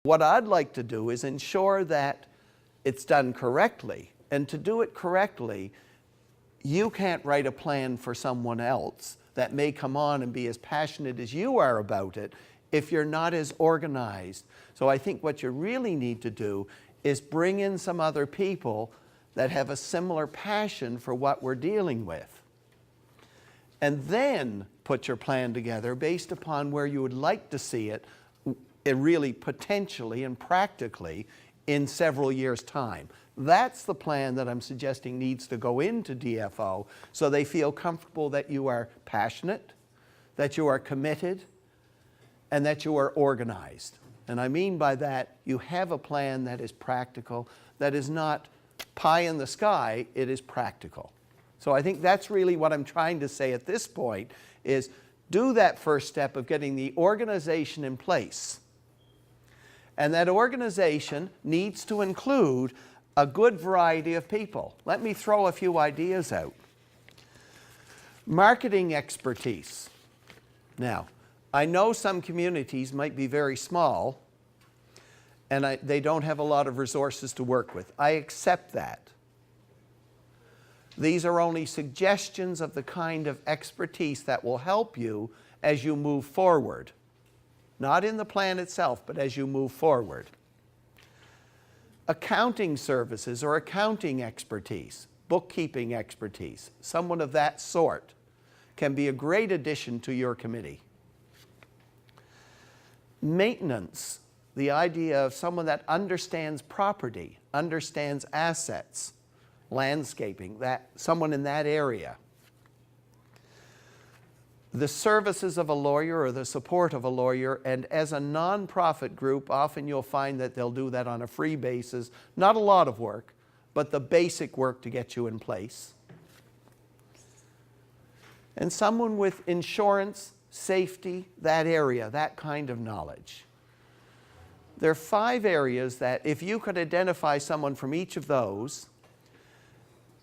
What I'd like to do is ensure that it's done correctly. And to do it correctly, you can't write a plan for someone else that may come on and be as passionate as you are about it if you're not as organized. So I think what you really need to do is bring in some other people that have a similar passion for what we're dealing with. And then put your plan together based upon where you would like to see it really potentially and practically in several years' time. That's the plan that I'm suggesting needs to go into DFO so they feel comfortable that you are passionate, that you are committed, and that you are organized. And I mean by that, you have a plan that is practical, that is not pie in the sky, it is practical. So I think that's really what I'm trying to say at this point is do that first step of getting the organization in place. And that organization needs to include a good variety of people. Let me throw a few ideas out. Marketing expertise. Now, I know some communities might be very small and they don't have a lot of resources to work with. I accept that. These are only suggestions of the kind of expertise that will help you as you move forward. Not in the plan itself, but as you move forward. Accounting services or accounting expertise, bookkeeping expertise, someone of that sort can be a great addition to your committee. Maintenance, the idea of someone that understands property, understands assets, landscaping, someone in that area. The services of a lawyer or the support of a lawyer, and as a nonprofit group, often you'll find that they'll do that on a free basis. Not a lot of work, but the basic work to get you in place. And someone with insurance, safety, that area, that kind of knowledge. There are 5 areas that if you could identify someone from each of those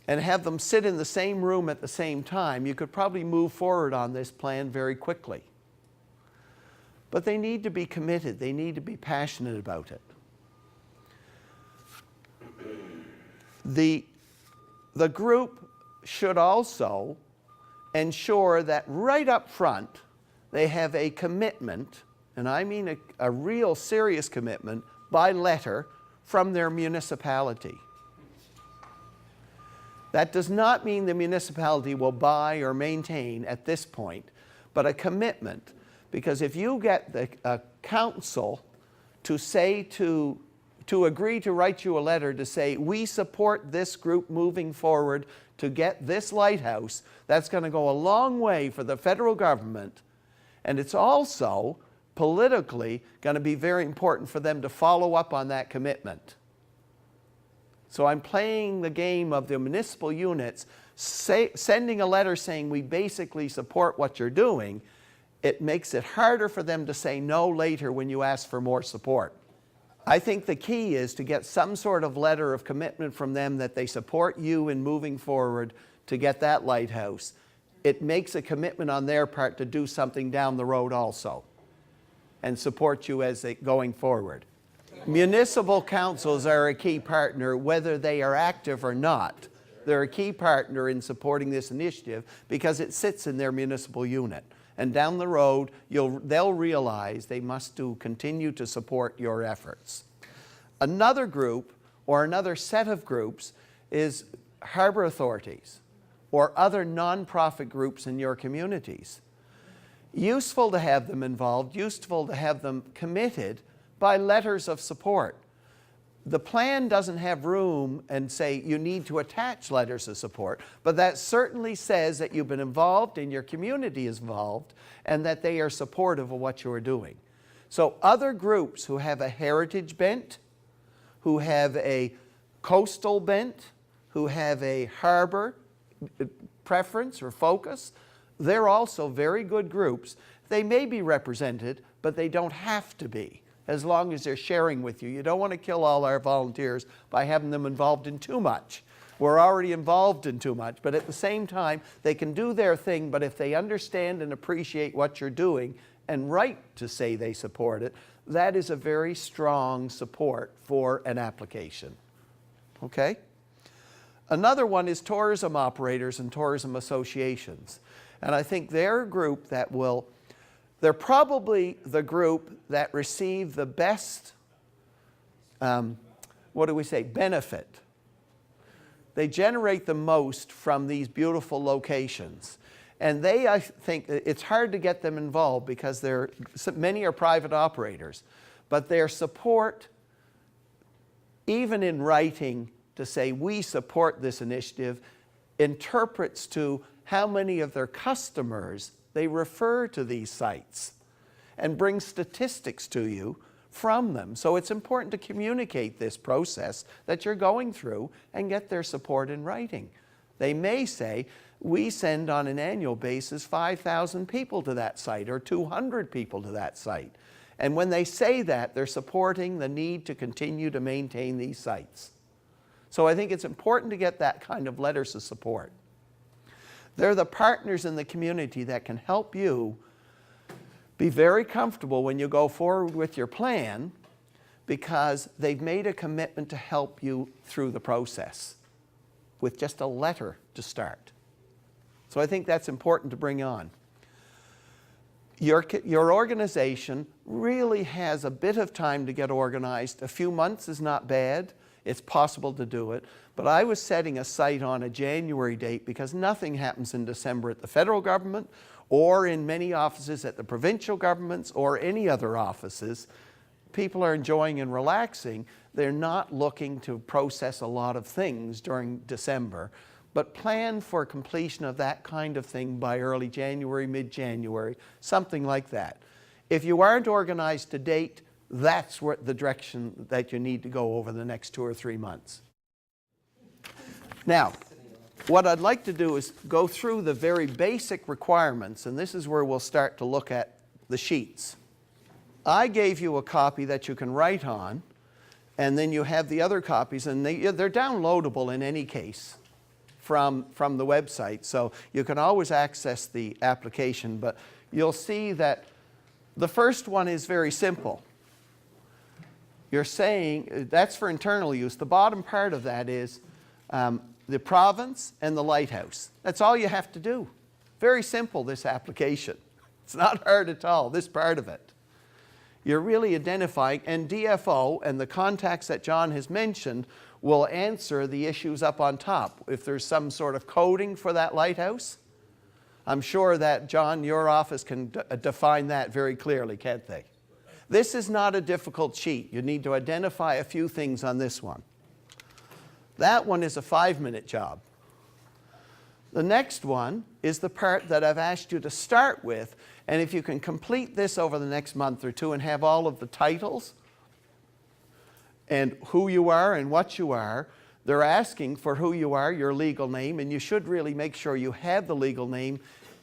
and have them sit in the same room at the same time, you could probably move forward on this plan very quickly. But they need to be committed. They need to be passionate about it. The group should also ensure that right up front they have a commitment, and I mean a real serious commitment by letter from their municipality. That does not mean the municipality will buy or maintain at this point, but a commitment. Because if you get the council to say to agree to write you a letter to say, we support this group moving forward to get this lighthouse, that's going to go a long way for the federal government. And it's also politically going to be very important for them to follow up on that commitment. So I'm playing the game of the municipal units, sending a letter saying we basically support what you're doing. It makes it harder for them to say no later when you ask for more support. I think the key is to get some sort of letter of commitment from them that they support you in moving forward to get that lighthouse. It makes a commitment on their part to do something down the road also and support you as they going forward. Municipal councils are a key partner whether they are active or not. They're a key partner in supporting this initiative because it sits in their municipal unit. And down the road, they'll realize they must continue to support your efforts. Another group or another set of groups is harbor authorities or other nonprofit groups in your communities. Useful to have them involved, useful to have them committed by letters of support. The plan doesn't have room and say you need to attach letters of support, but that certainly says that you've been involved and your community is involved and that they are supportive of what you are doing. So other groups who have a heritage bent, who have a coastal bent, who have a harbor preference or focus, they're also very good groups. They may be represented, but they don't have to be, as long as they're sharing with you. You don't want to kill all our volunteers by having them involved in too much. We're already involved in too much, but at the same time, they can do their thing, but if they understand and appreciate what you're doing and write to say they support it, that is a very strong support for an application. Okay? Another one is tourism operators and tourism associations. And I think they're a group that will, they're probably the group that receive the best, benefit. They generate the most from these beautiful locations. And they, I think, it's hard to get them involved because many are private operators. But their support, even in writing to say we support this initiative, interprets to how many of their customers they refer to these sites and bring statistics to you from them. So it's important to communicate this process that you're going through and get their support in writing. They may say, we send on an annual basis 5,000 people to that site or 200 people to that site. And when they say that, they're supporting the need to continue to maintain these sites. So I think it's important to get that kind of letters of support. They're the partners in the community that can help you be very comfortable when you go forward with your plan because they've made a commitment to help you through the process with just a letter to start. So I think that's important to bring on. Your organization really has a bit of time to get organized. A few months is not bad. It's possible to do it. But I was setting a site on a January date because nothing happens in December at the federal government or in many offices at the provincial governments or any other offices. People are enjoying and relaxing. They're not looking to process a lot of things during December, but plan for completion of that kind of thing by early January, mid-January, something like that. If you aren't organized to date, that's the direction that you need to go over the next 2 or 3 months. Now, what I'd like to do is go through the very basic requirements, and this is where we'll start to look at the sheets. I gave you a copy that you can write on, and then you have the other copies, and they're downloadable in any case from the website, so you can always access the application, but you'll see that the first one is very simple. You're saying, that's for internal use. The bottom part of that is the province and the Lighthouse. That's all you have to do. Very simple, this application. It's not hard at all, this part of it. You're really identifying, and DFO and the contacts that John has mentioned will answer the issues up on top. If there's some sort of coding for that lighthouse, I'm sure that, John, your office can define that very clearly, can't they? This is not a difficult sheet. You need to identify a few things on this one. That one is a 5-minute job. The next one is the part that I've asked you to start with, and if you can complete this over the next month or two and have all of the titles and who you are and what you are, they're asking for who you are, your legal name, and you should really make sure you have the legal name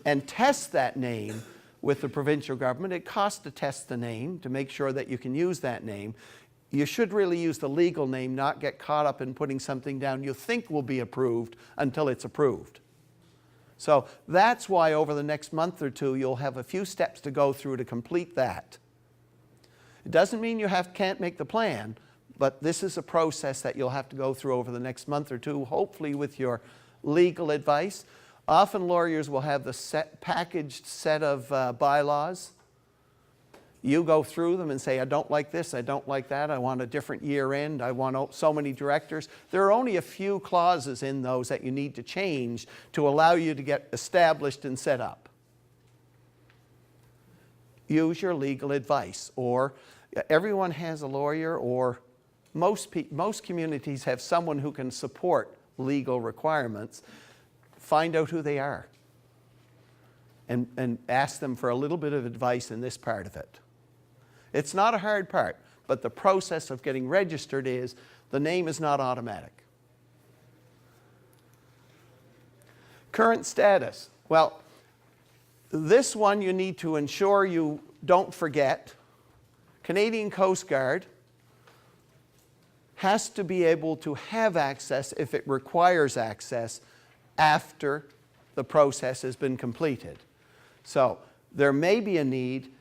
and test that name with the provincial government. It costs to test the name to make sure that you can use that name. You should really use the legal name, not get caught up in putting something down you think will be approved until it's approved. So that's why over the next month or two you'll have a few steps to go through to complete that. It doesn't mean you can't make the plan, but this is a process that you'll have to go through over the next month or two, hopefully with your legal advice. Often lawyers will have the packaged set of bylaws. You go through them and say, I don't like this, I don't like that, I want a different year end, I want so many directors. There are only a few clauses in those that you need to change to allow you to get established and set up. Use your legal advice, or everyone has a lawyer, or most communities have someone who can support legal requirements. Find out who they are and ask them for a little bit of advice in this part of it. It's not a hard part, but the process of getting registered is, the name is not automatic. Current status. Well, this one you need to ensure you don't forget. Canadian Coast Guard has to be able to have access, if it requires access, after the process has been completed. So there may be a need.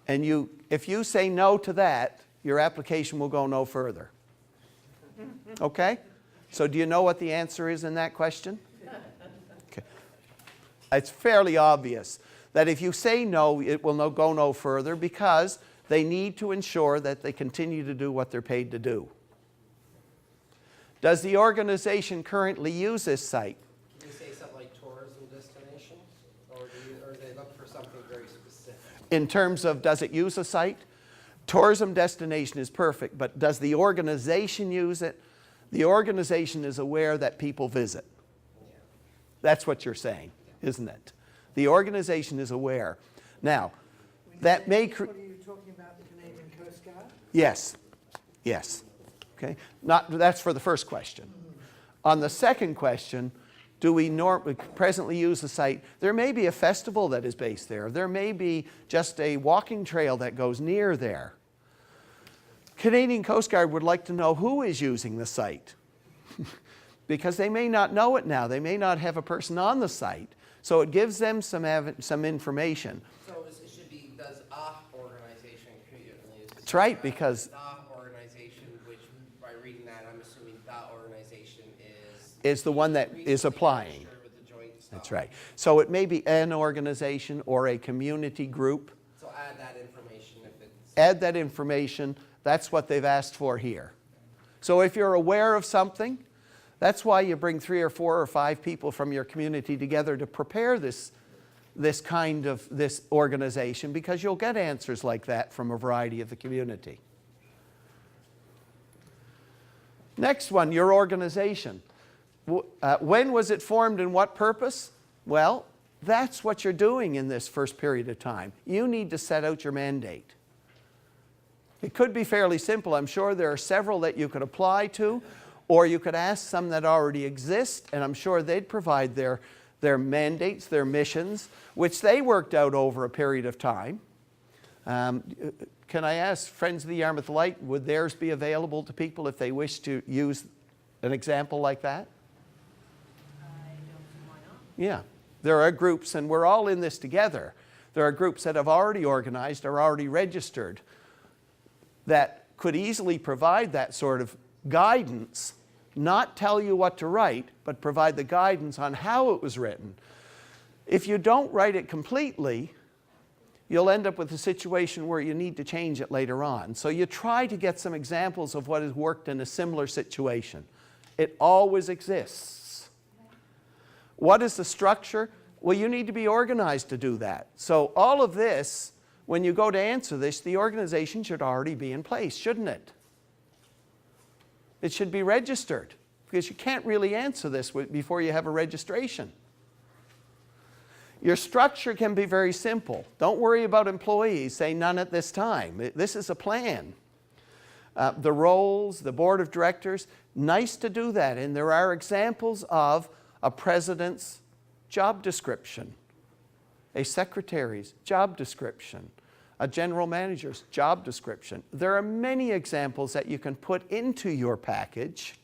And if you say no to that, your application will go no further. Okay? So do you know what the answer is in that question? Okay. It's fairly obvious that if you say no, it will go no further because they need to ensure that they continue to do what they're paid to do. Does the organization currently use this site? Do you say something like tourism destination? Or do they look for something very specific? In terms of does it use a site? Tourism destination is perfect, but does the organization use it? The organization is aware that people visit. Yeah. That's what you're saying, isn't it? The organization is aware. Now, that may... What are you talking about, the Canadian Coast Guard? Yes. Yes. Okay. That's for the first question. On the second question, do we presently use the site? There may be a festival that is based there. There may be just a walking trail that goes near there. Canadian Coast Guard would like to know who is using the site because they may not know it now. They may not have a person on the site. So it gives them some information. So it should be, does a organization create? That's right, because... The organization, which by reading that, I'm assuming that organization is the one that is applying. With the joint stuff. That's right. So it may be an organization or a community group. So add that information if it's... Add that information. That's what they've asked for here. So if you're aware of something, that's why you bring 3 or 4 or 5 people from your community together to prepare this organization, because you'll get answers like that from a variety of the community. Next one, your organization. When was it formed and what purpose? Well, that's what you're doing in this first period of time. You need to set out your mandate. It could be fairly simple. I'm sure there are several that you could apply to, or you could ask some that already exist, and I'm sure they'd provide their mandates, their missions, which they worked out over a period of time. Can I ask Friends of the Yarmouth Light, would theirs be available to people if they wish to use an example like that? I don't see why not. Yeah. There are groups, and we're all in this together. There are groups that have already organized, are already registered, that could easily provide that sort of guidance, not tell you what to write, but provide the guidance on how it was written. If you don't write it completely, you'll end up with a situation where you need to change it later on. So you try to get some examples of what has worked in a similar situation. It always exists. What is the structure? Well, you need to be organized to do that. So all of this, when you go to answer this, the organization should already be in place, shouldn't it? It should be registered, because you can't really answer this before you have a registration. Your structure can be very simple. Don't worry about employees. Say none at this time. This is a plan. The roles, the board of directors, nice to do that. And there are examples of a president's job description, a secretary's job description, a general manager's job description. There are many examples that you can put into your package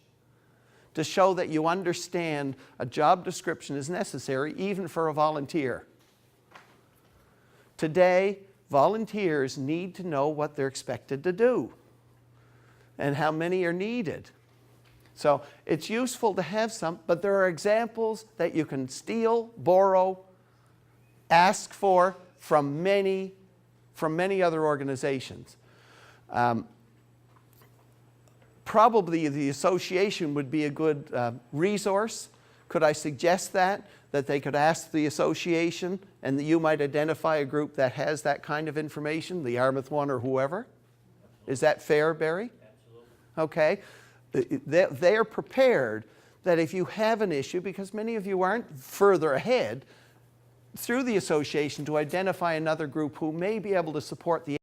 to show that you understand a job description is necessary even for a volunteer. Today, volunteers need to know what they're expected to do and how many are needed. So it's useful to have some, but there are examples that you can steal, borrow, ask for from many other organizations. Probably the association would be a good resource. Could I suggest that they could ask the association and that you might identify a group that has that kind of information, the Yarmouth one or whoever? Is that fair, Barry? Absolutely. Okay. They are prepared that if you have an issue, because many of you aren't further ahead, through the association to identify another group who may be able to support the